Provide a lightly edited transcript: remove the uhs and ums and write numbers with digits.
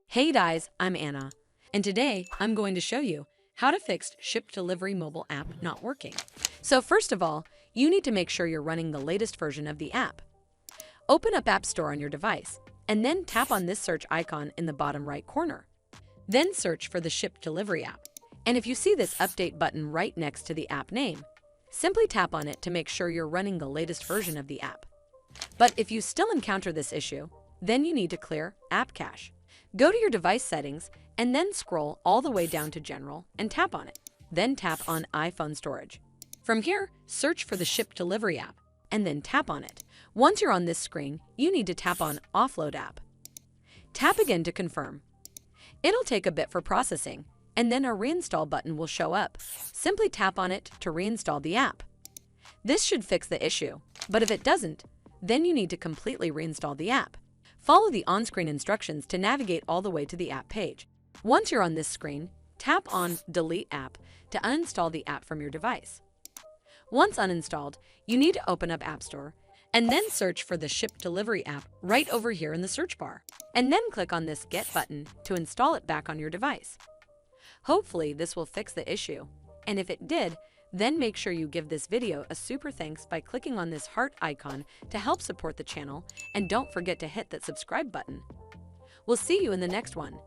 Hey guys, I'm Anna, and today I'm going to show you how to fix Shipt Delivery mobile app not working. So first of all, you need to make sure you're running the latest version of the app. Open up App Store on your device, and then tap on this search icon in the bottom right corner. Then search for the Shipt Delivery app, and if you see this update button right next to the app name, simply tap on it to make sure you're running the latest version of the app. But if you still encounter this issue, then you need to clear App Cache. Go to your device settings and then scroll all the way down to General and tap on it. Then tap on iPhone Storage. From here, search for the Shipt Delivery app and then tap on it. Once you're on this screen, you need to tap on Offload app. Tap again to confirm. It'll take a bit for processing, and then a Reinstall button will show up. Simply tap on it to reinstall the app. This should fix the issue, but if it doesn't, then you need to completely reinstall the app. Follow the on-screen instructions to navigate all the way to the app page. Once you're on this screen, tap on Delete App to uninstall the app from your device. Once uninstalled, you need to open up App Store and then search for the Shipt Delivery app right over here in the search bar, and then click on this Get button to install it back on your device. Hopefully this will fix the issue, and if it did, then make sure you give this video a super thanks by clicking on this heart icon to help support the channel, and don't forget to hit that subscribe button. We'll see you in the next one.